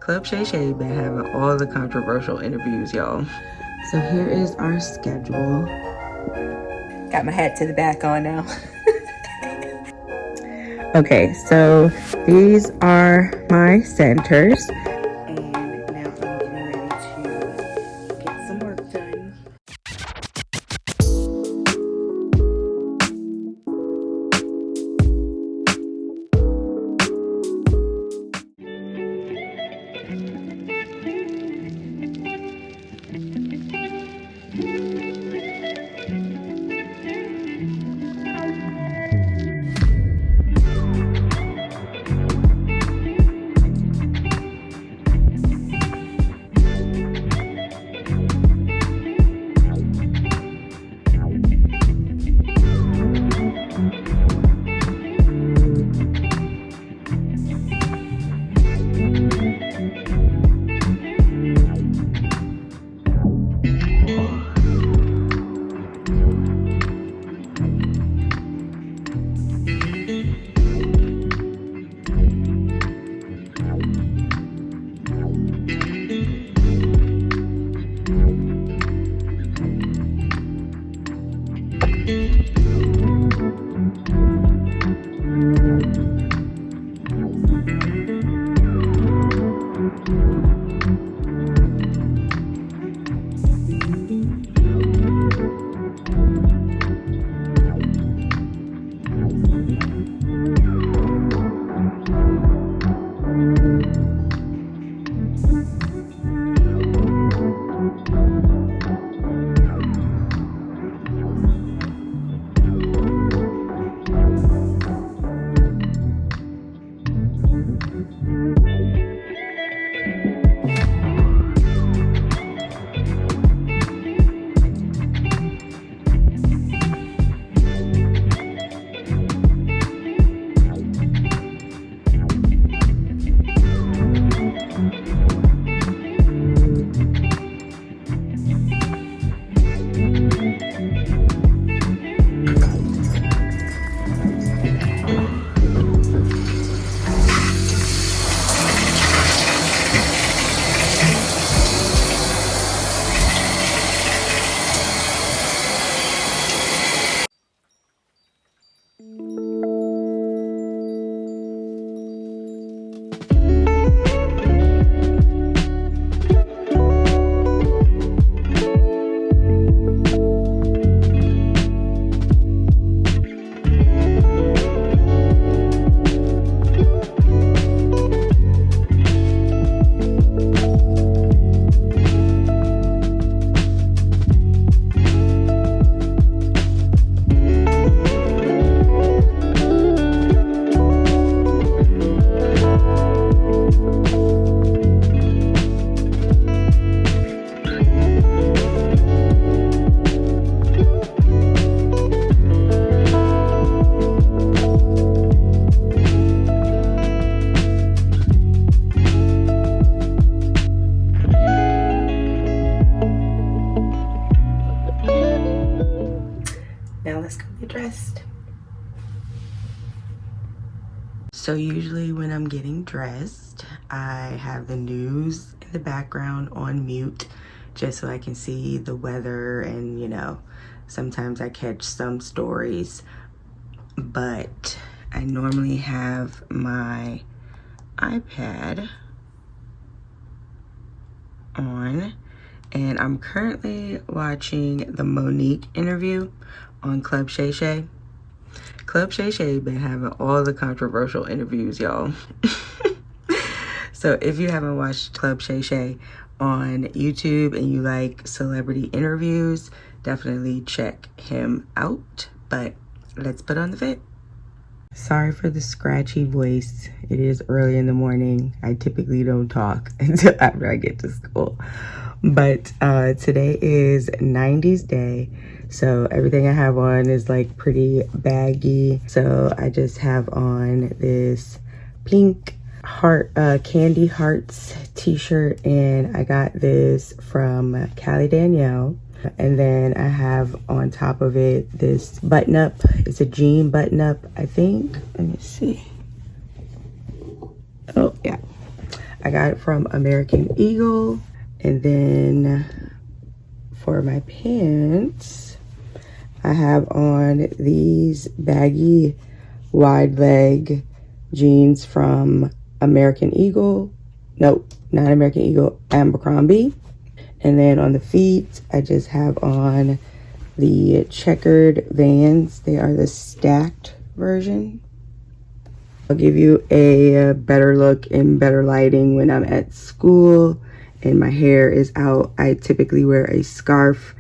Club Shay Shay been having all the controversial interviews, y'all. So here is our schedule. Got my hat to the back on now. Okay, so these are my centers. And now I'm getting ready to get some work done. So usually when I'm getting dressed, I have the news in the background on mute just so I can see the weather, and you know, sometimes I catch some stories, but I normally have my iPad on, and I'm currently watching the Monique interview on Club Shay Shay. Club Shay Shay been having all the controversial interviews, y'all. So if you haven't watched Club Shay Shay on YouTube and you like celebrity interviews, definitely check him out. But let's put on the fit. Sorry for the scratchy voice. It is early in the morning. I typically don't talk until after I get to school. But today is 90s day. So everything I have on is like pretty baggy. So I just have on this pink heart, candy hearts t-shirt, and I got this from Callie Danielle. And then I have on top of it this button up. It's a jean button up, I think. Let me see. Oh yeah, I got it from American Eagle. And then for my pants, I have on these baggy wide leg jeans from American Eagle. Nope, not American Eagle, Abercrombie. And then on the feet, I just have on the checkered Vans. They are the stacked version. I'll give you a better look and better lighting when I'm at school and my hair is out. I typically wear a scarf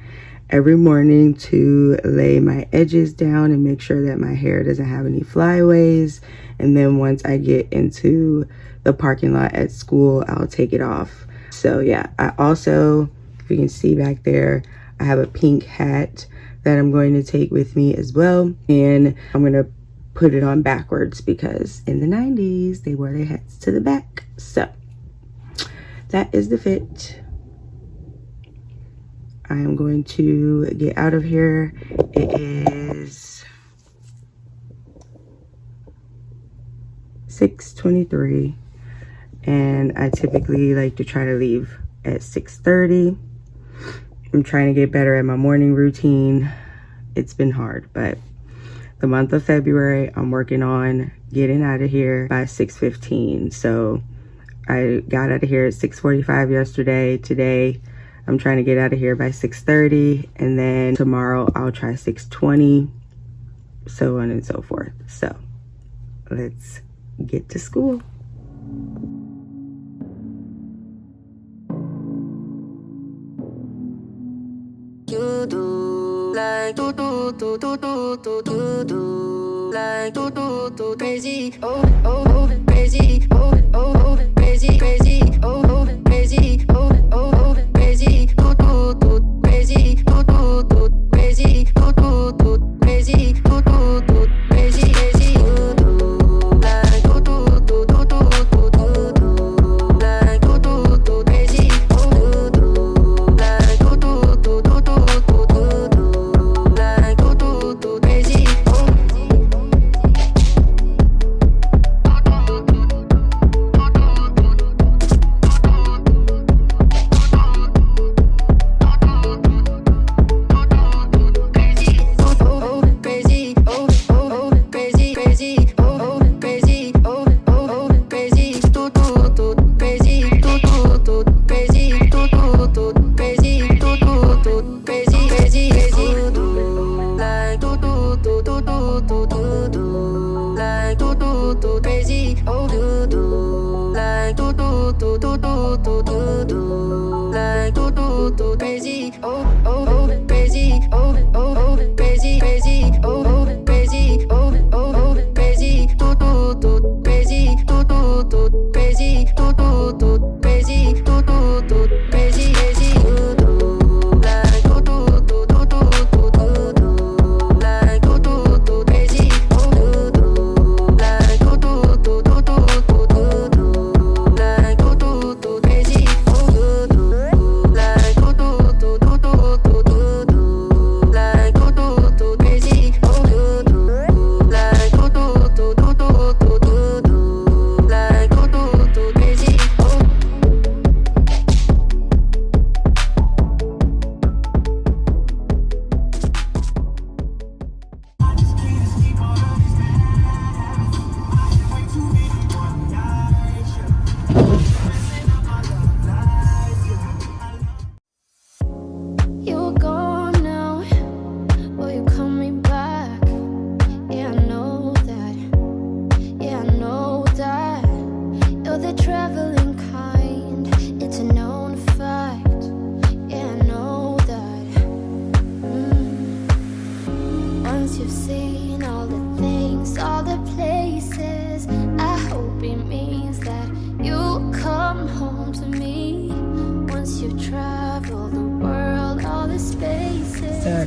every morning to lay my edges down and make sure that my hair doesn't have any flyaways. And then once I get into the parking lot at school, I'll take it off. So yeah, I also, if you can see back there, I have a pink hat that I'm going to take with me as well. And I'm going to put it on backwards because in the 90s, they wore their hats to the back. So that is the fit. I am going to get out of here. It is 6:23 and I typically like to try to leave at 6:30. I'm trying to get better at my morning routine. It's been hard, but the month of February, I'm working on getting out of here by 6:15. So I got out of here at 6:45 yesterday. Today, I'm trying to get out of here by 6:30. And then tomorrow, I'll try 6:20, so on and so forth. So let's get to school. You do like do do do do do do do do like do do do crazy oh oh oh crazy oh oh oh crazy crazy oh oh crazy oh oh oh crazy do do do crazy do do do crazy do do do crazy do do do crazy crazy do do like do do do do do do do like do do do crazy oh do do like do do do do do like do do do crazy oh.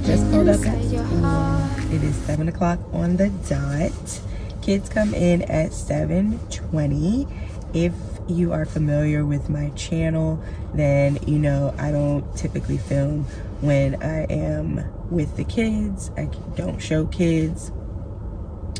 Just pulled up at school. It is 7 o'clock on the dot. Kids come in at 7:20. If you are familiar with my channel, then you know I don't typically film when I am with the kids. I don't show kids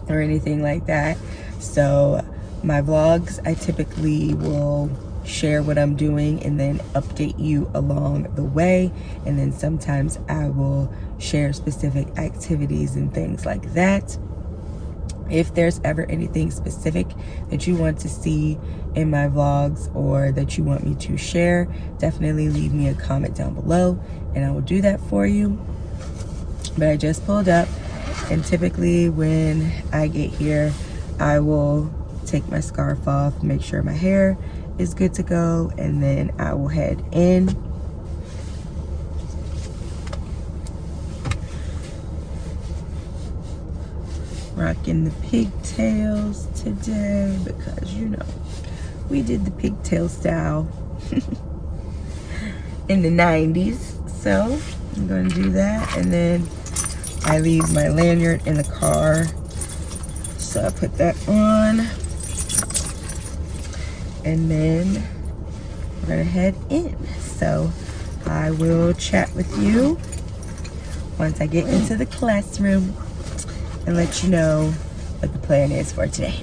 or anything like that. So my vlogs, I typically will share what I'm doing and then update you along the way. And then sometimes I will share specific activities and things like that. If there's ever anything specific that you want to see in my vlogs or that you want me to share, definitely leave me a comment down below and I will do that for you. But I just pulled up, and typically when I get here, I will take my scarf off, make sure my hair is good to go, and then I will head in. Rocking the pigtails today because, you know, we did the pigtail style in the 90s. So I'm going to do that, and then I leave my lanyard in the car. So I put that on, and then we're going to head in. So I will chat with you once I get into the classroom and let you know what the plan is for today.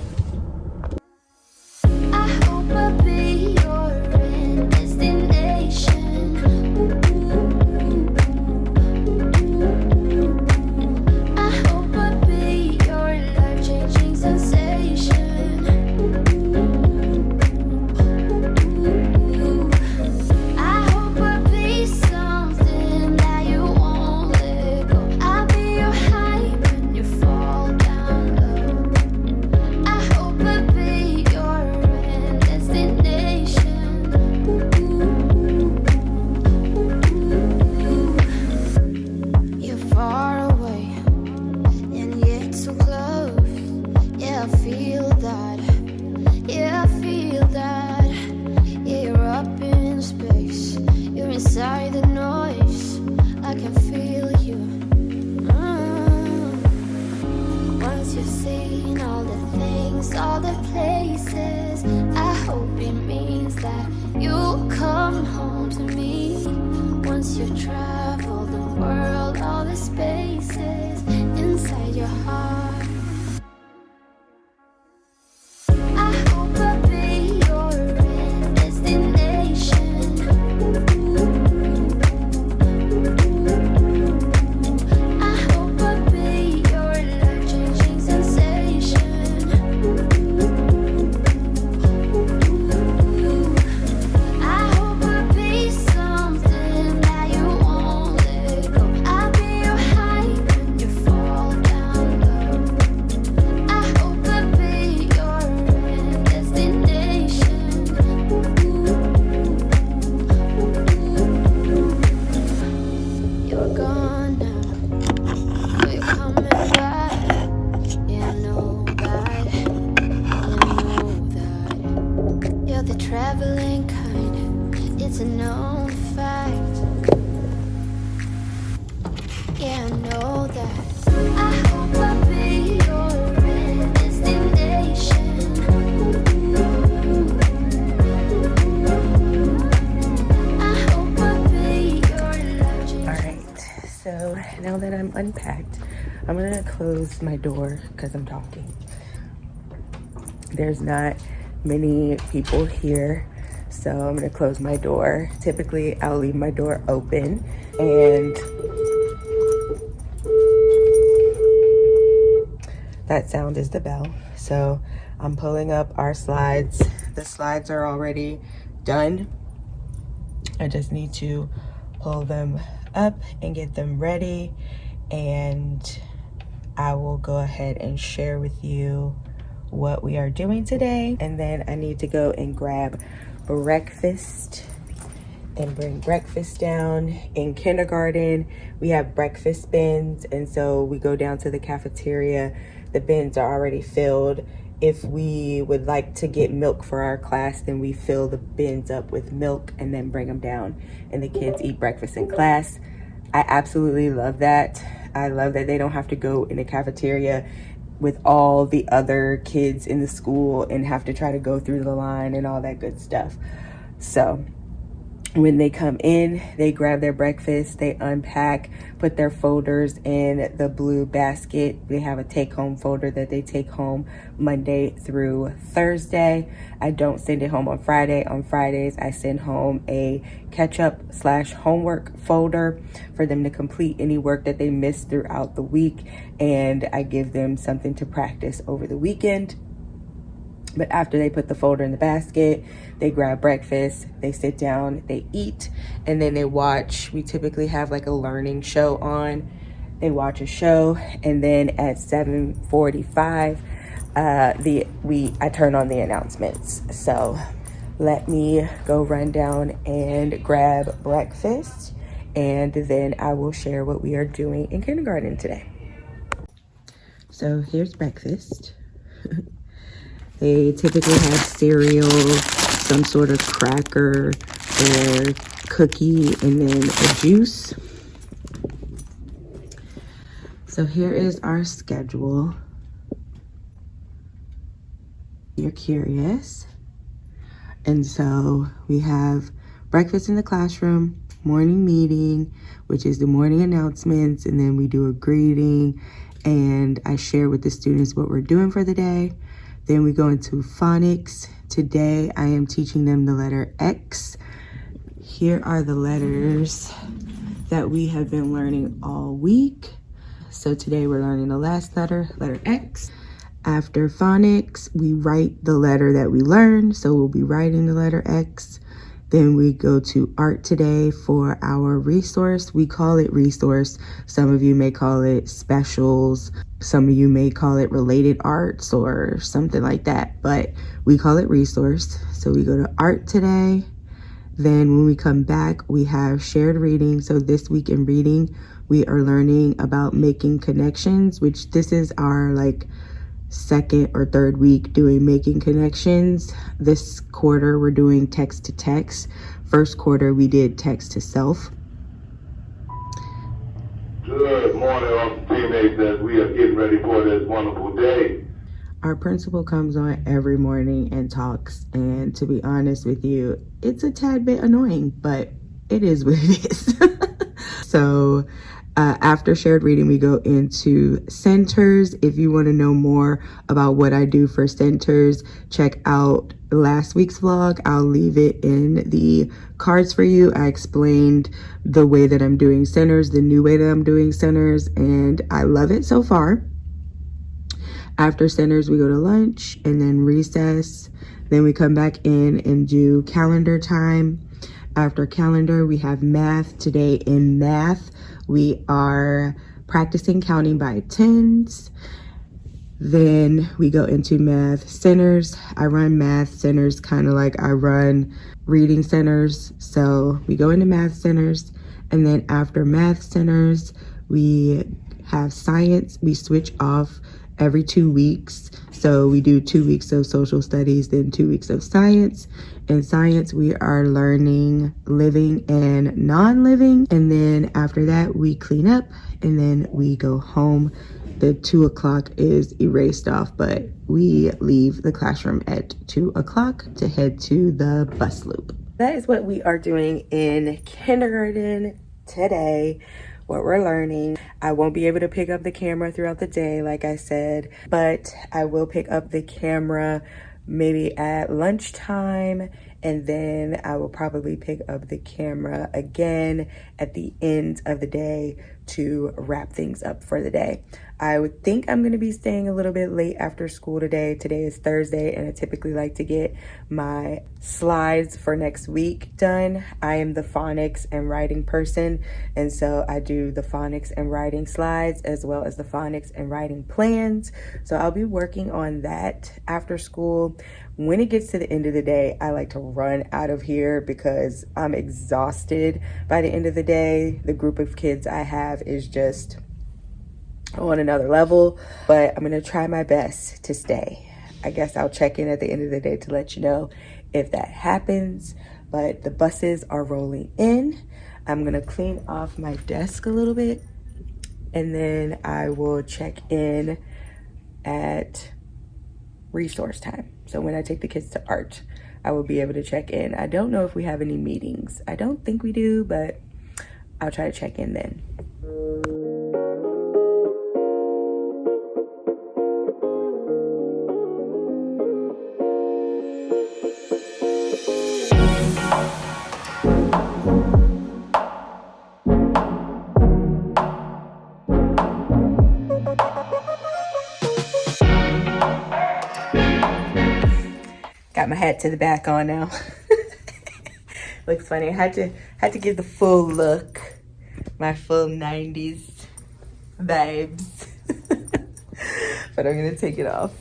All the places, I hope it means that you'll come home to me. Once you've traveled the world, all the spaces inside your heart. I hope I'll be your destination. I hope I'll be your life-changing sensation. Traveling kind, it's a known fact. Yeah, I know that. I hope I'll be your destination. I hope I'll be your legend. Alright, so now that I'm unpacked, I'm gonna close my door because I'm talking. There's not many people here, so I'm gonna close my door. Typically I'll leave my door open, and that sound is the bell. So I'm pulling up our slides. The slides are already done. I just need to pull them up and get them ready, and I will go ahead and share with you what we are doing today. And then I need to go and grab breakfast and bring breakfast down. In kindergarten, we have breakfast bins, and so we go down to the cafeteria. The bins are already filled. If we would like to get milk for our class, then we fill the bins up with milk and then bring them down, and the kids eat breakfast in class. I absolutely love that. I love that they don't have to go in the cafeteria with all the other kids in the school and have to try to go through the line and all that good stuff. So When they come in, they grab their breakfast, they unpack, put their folders in the blue basket. They have a take-home folder that they take home Monday through Thursday. I don't send it home on Friday. On Fridays, I send home a catch-up/homework folder for them to complete any work that they missed throughout the week, and I give them something to practice over the weekend. But after they put the folder in the basket, they grab breakfast, they sit down, they eat, and then they watch. We typically have like a learning show on. They watch a show, and then at 7:45, I turn on the announcements. So let me go run down and grab breakfast, and then I will share what we are doing in kindergarten today. So here's breakfast. They typically have cereal, some sort of cracker or cookie, and then a juice. So here is our schedule. You're curious. And so we have breakfast in the classroom, morning meeting, which is the morning announcements, and then we do a greeting, and I share with the students what we're doing for the day. Then we go into phonics. Today, I am teaching them the letter X. Here are the letters that we have been learning all week. So today we're learning the last letter, letter X. After phonics, we write the letter that we learned. So we'll be writing the letter X. Then we go to art today for our resource. We call it resource. Some of you may call it specials. Some of you may call it related arts or something like that, but we call it resource. So we go to art today. Then when we come back, we have shared reading. So this week in reading, we are learning about making connections, which this is our second or third week doing making connections. This quarter we're doing text to text. First quarter we did text to self. Good morning, all teammates, as we are getting ready for this wonderful day. Our principal comes on every morning and talks, and to be honest with you, it's a tad bit annoying, but it is what it is. So after shared reading, we go into centers. If you want to know more about what I do for centers, check out last week's vlog. I'll leave it in the cards for you. I explained the way that I'm doing centers, the new way that I'm doing centers, and I love it so far. After centers, we go to lunch and then recess. Then we come back in and do calendar time. After calendar, we have math. Today in math, we are practicing counting by tens. Then we go into math centers. I run math centers kind of like I run reading centers. So we go into math centers, and then after math centers, we have science. We switch off every 2 weeks. So we do 2 weeks of social studies, then 2 weeks of science. In science, we are learning living and non-living. And then after that, we clean up and then we go home. The 2 o'clock is erased off, but we leave the classroom at 2 o'clock to head to the bus loop. That is what we are doing in kindergarten today, what we're learning. I won't be able to pick up the camera throughout the day, like I said, but I will pick up the camera maybe at lunchtime, and then I will probably pick up the camera again at the end of the day to wrap things up for the day. I would think I'm going to be staying a little bit late after school today. Today is Thursday, and I typically like to get my slides for next week done. I am the phonics and writing person, and so I do the phonics and writing slides as well as the phonics and writing plans. So I'll be working on that after school. When it gets to the end of the day, I like to run out of here because I'm exhausted by the end of the day. The group of kids I have is just on another level, but I'm gonna try my best to stay. I guess I'll check in at the end of the day to let you know if that happens, but the buses are rolling in. I'm gonna clean off my desk a little bit, and then I will check in at resource time. So when I take the kids to art, I will be able to check in. I don't know if we have any meetings. I don't think we do, but I'll try to check in then. Got my hat to the back on now. Looks funny. I had to give the full look, my full 90s vibes. But I'm gonna take it off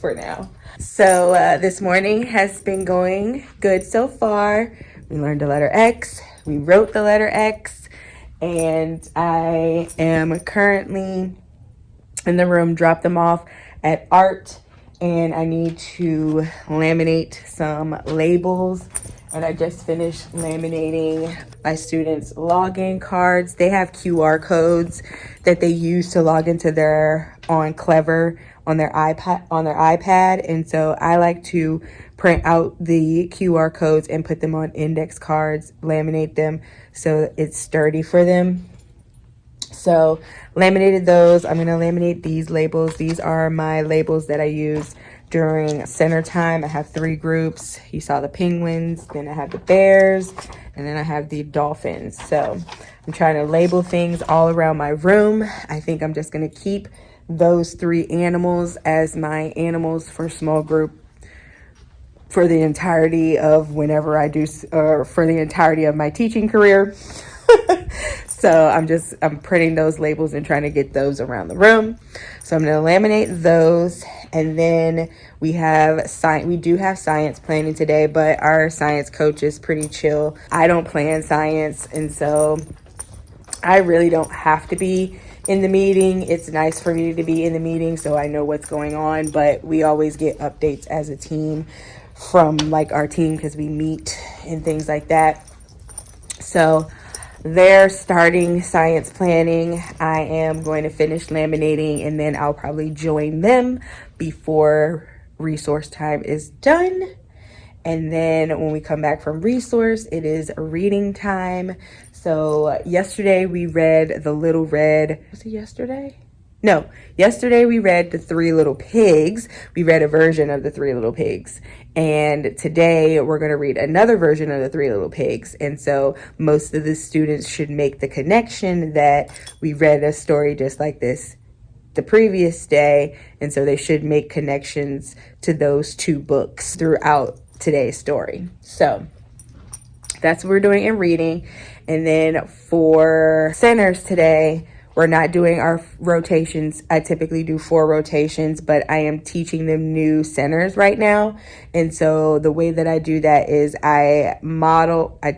for now. So this morning has been going good so far. We learned the letter X, we wrote the letter X, and I am currently in the room, drop them off at art, and I need to laminate some labels. And I just finished laminating my students' login cards. They have QR codes that they use to log into their on Clever on their iPad. And so I like to print out the QR codes and put them on index cards, laminate them so it's sturdy for them. So laminated those. I'm gonna laminate these labels. These are my labels that I use during center time. I have 3 groups. You saw the penguins, then I have the bears, and then I have the dolphins. So I'm trying to label things all around my room. I think I'm just gonna keep those 3 animals as my animals for small group for the entirety of whenever I do, or for the entirety of my teaching career. So I'm printing those labels and trying to get those around the room. So I'm gonna laminate those, and then we do have science planning today, but our science coach is pretty chill. I don't plan science, and so I really don't have to be in the meeting. It's nice for me to be in the meeting so I know what's going on, but we always get updates as a team from like our team because we meet and things like that. So they're starting science planning. I am going to finish laminating, and then I'll probably join them before resource time is done. And then when we come back from resource, it is reading time. So yesterday we read The Little Red. Was it yesterday? No, yesterday we read The Three Little Pigs. We read a version of The Three Little Pigs. And today we're going to read another version of The Three Little Pigs. And so most of the students should make the connection that we read a story just like this the previous day. And so they should make connections to those 2 books throughout today's story. So that's what we're doing in reading. And then for centers today, we're not doing our rotations. I typically do 4 rotations, but I am teaching them new centers right now. And so the way that I do that is I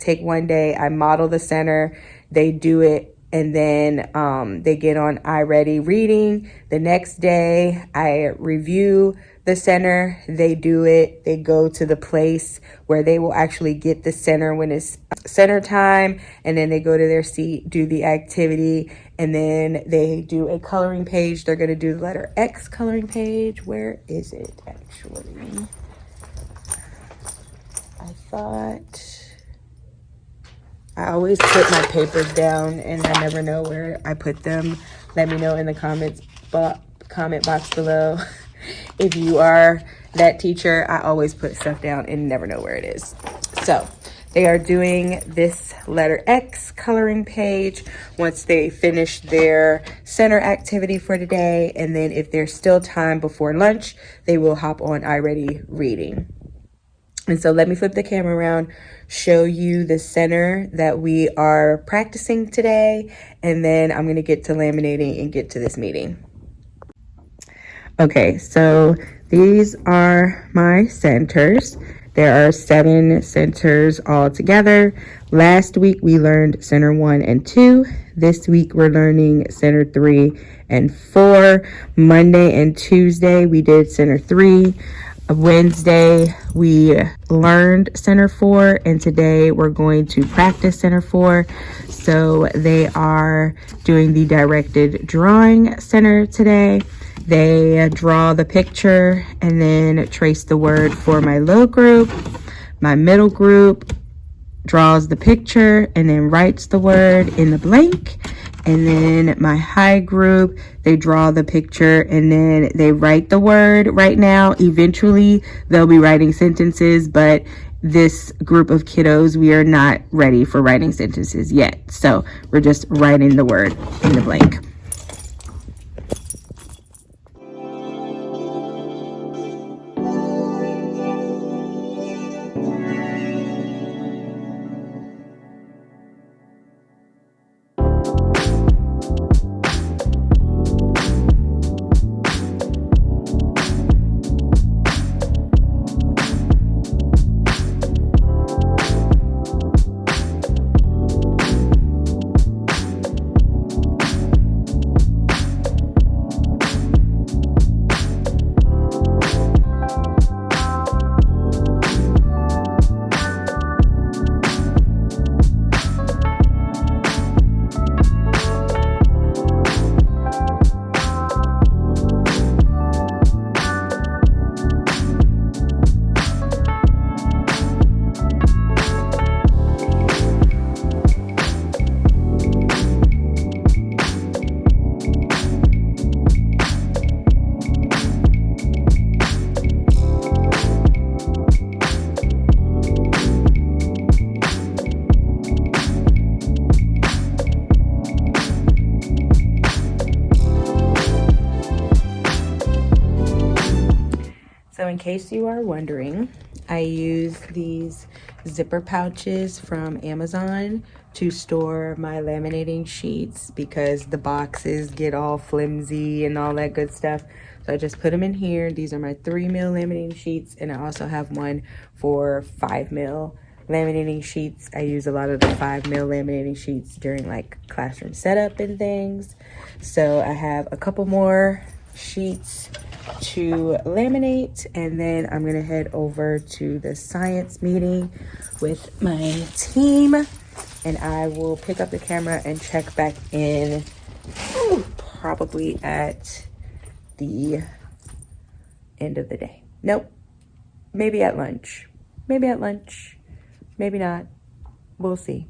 take one day, I model the center, they do it, and then they get on iReady reading. The next day, I review the center, they do it, they go to the place where they will actually get the center when it's center time, and then they go to their seat, do the activity, and then they do a coloring page. They're going to do the letter X coloring page. Where is it actually? I always put my papers down and I never know where I put them. Let me know in the comment box below. If you are that teacher, I always put stuff down and never know where it is. So they are doing this letter X coloring page once they finish their center activity for today. And then if there's still time before lunch, they will hop on iReady reading. And so let me flip the camera around, show you the center that we are practicing today, and then I'm going to get to laminating and get to this meeting. Okay, so these are my centers. There are 7 centers all together. Last week we learned center 1 and 2. This week we're learning center 3 and 4. Monday and Tuesday we did center 3. Wednesday we learned center 4, and today we're going to practice center 4. So they are doing the directed drawing center today. They draw the picture and then trace the word for my low group. My middle group draws the picture and then writes the word in the blank. And then my high group, they draw the picture and then they write the word. Right now, eventually they'll be writing sentences, but this group of kiddos, we are not ready for writing sentences yet. So we're just writing the word in the blank. So in case you are wondering, I use these zipper pouches from Amazon to store my laminating sheets because the boxes get all flimsy and all that good stuff. So I just put them in here. These are my 3mm laminating sheets, and I also have one for 5mm laminating sheets. I use a lot of the 5mm laminating sheets during like classroom setup and things. So I have a couple more sheets to laminate, and then I'm gonna head over to the science meeting with my team, and I will pick up the camera and check back in probably at the end of the day. Nope, maybe at lunch, maybe not. We'll see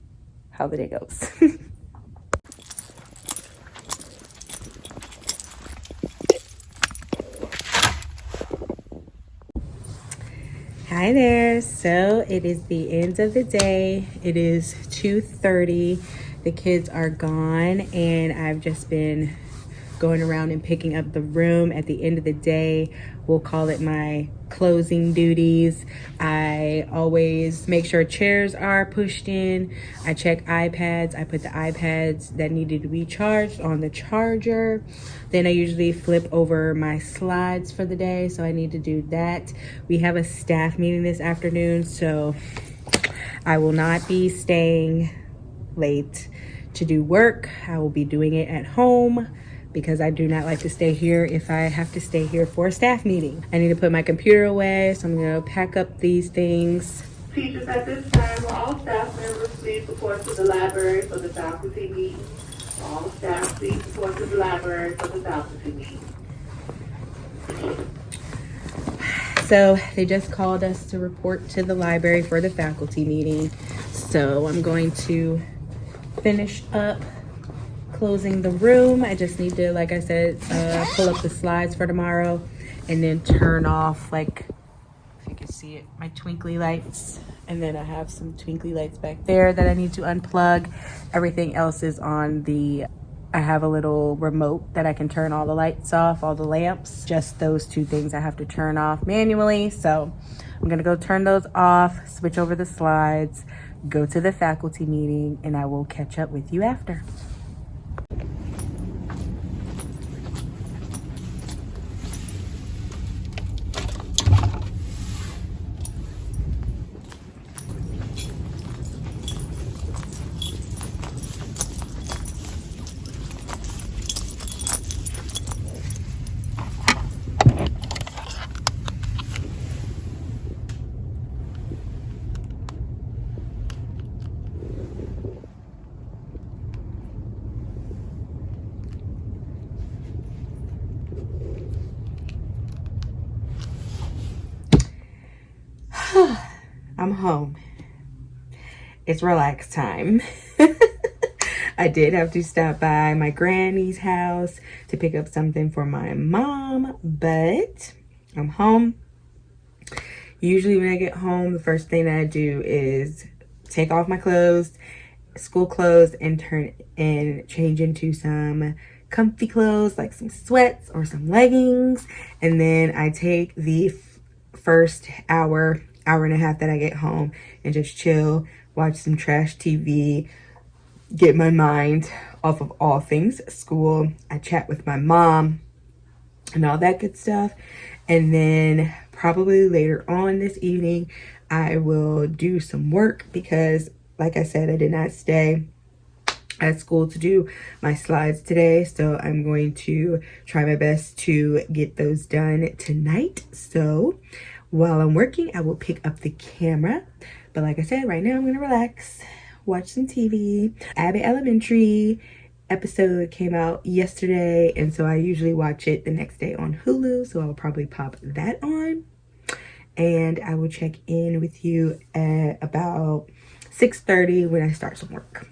how the day goes. Hi there. So it is the end of the day. It is 2:30. The kids are gone, and I've just been going around and picking up the room. At the end of the day, we'll call it my closing duties. I always make sure chairs are pushed in. I check iPads. I put the iPads that needed to be charged on the charger. Then I usually flip over my slides for the day, so I need to do that. We have a staff meeting this afternoon, so I will not be staying late to do work. I will be doing it at home because I do not like to stay here if I have to stay here for a staff meeting. I need to put my computer away, so I'm gonna pack up these things. Teachers, at this time, will all staff members please report to the library for the faculty meeting? All staff please report to the library for the faculty meeting. So they just called us to report to the library for the faculty meeting. So I'm going to finish up closing the room. I just need to, like I said, pull up the slides for tomorrow and then turn off, like, if you can see it, my twinkly lights. And then I have some twinkly lights back there that I need to unplug. Everything else is on the, I have a little remote that I can turn all the lights off, all the lamps. Just those two things I have to turn off manually. So I'm gonna go turn those off, switch over the slides, go to the faculty meeting, and I will catch up with you after. I'm home. It's relax time. I did have to stop by my granny's house to pick up something for my mom, but I'm home. Usually when I get home, the first thing that I do is take off my clothes, school clothes, and change into some comfy clothes like some sweats or some leggings. And then I take the first hour and a half that I get home and just chill, watch some trash TV, get my mind off of all things school. I chat with my mom and all that good stuff. And then probably later on this evening, I will do some work because, like I said, I did not stay at school to do my slides today. So I'm going to try my best to get those done tonight. So while I'm working, I will pick up the camera. But like I said, right now I'm going to relax, watch some TV. Abbott Elementary episode came out yesterday, and so I usually watch it the next day on Hulu, so I'll probably pop that on, and I will check in with you at about 6:30 when I start some work.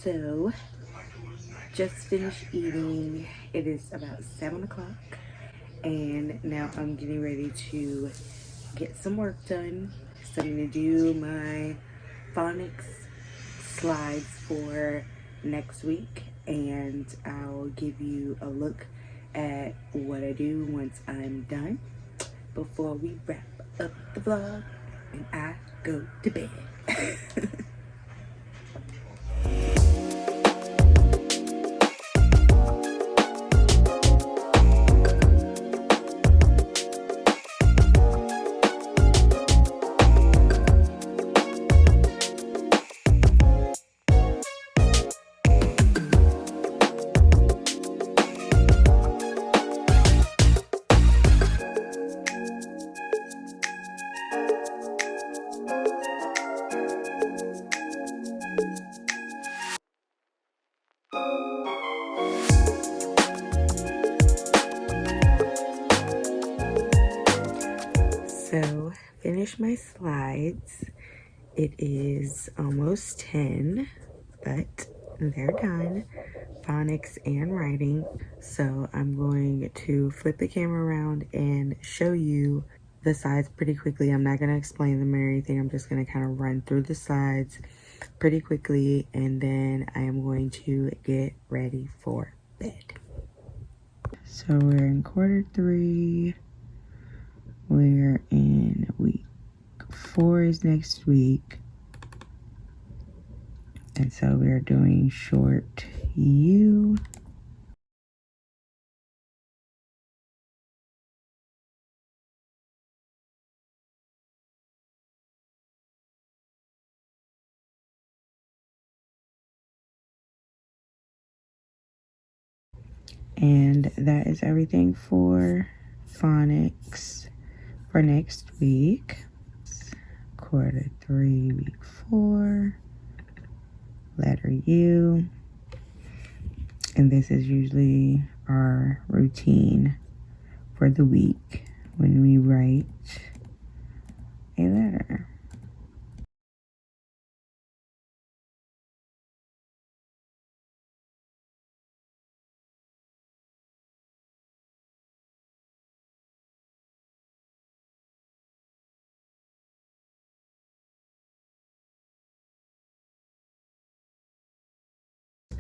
So just finished eating. It is about 7 o'clock and now I'm getting ready to get some work done. So I'm gonna do my phonics slides for next week, and I'll give you a look at what I do once I'm done before we wrap up the vlog and I go to bed. So, finish my slides. It is almost 10, but they're done. Phonics and writing. So, I'm going to flip the camera around and show you the slides pretty quickly. I'm not going to explain them or anything. I'm just going to kind of run through the slides pretty quickly, and then I am going to get ready for bed. So, we're in quarter 3. We're in week 4 is next week. And so we're doing short U. And that is everything for phonics for next week. Quarter 3, week 4, letter U. And this is usually our routine for the week when we write a letter.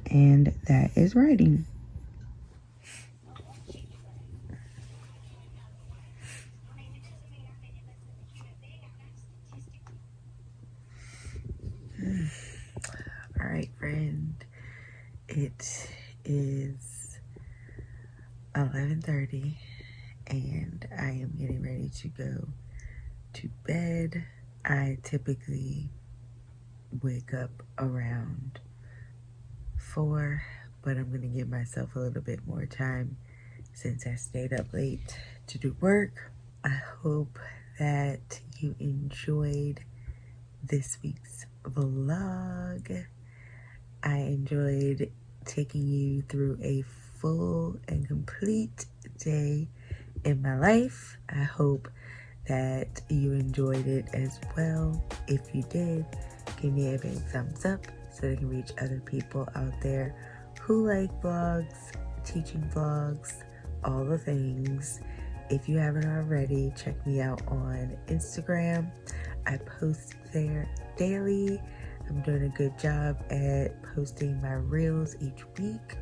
and that is writing. All right, friend. It is 11:30 and I am getting ready to go to bed. I typically wake up around 4, but I'm going to give myself a little bit more time since I stayed up late to do work. I hope that you enjoyed this week's vlog. I enjoyed taking you through a full and complete day in my life. I hope that you enjoyed it as well. If you did, give me a big thumbs up so I can reach other people out there who like vlogs, teaching vlogs, all the things. If you haven't already, check me out on Instagram. I post there daily. I'm doing a good job at posting my reels each week.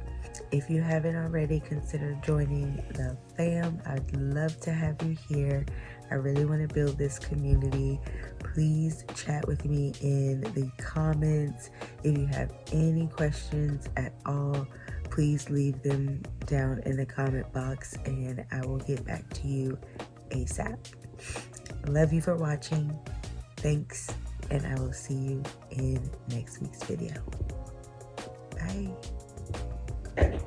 If you haven't already, consider joining the fam. I'd love to have you here. I really want to build this community. Please chat with me in the comments. If you have any questions at all, please leave them down in the comment box and I will get back to you ASAP. Love you for watching. Thanks, and I will see you in next week's video. Bye.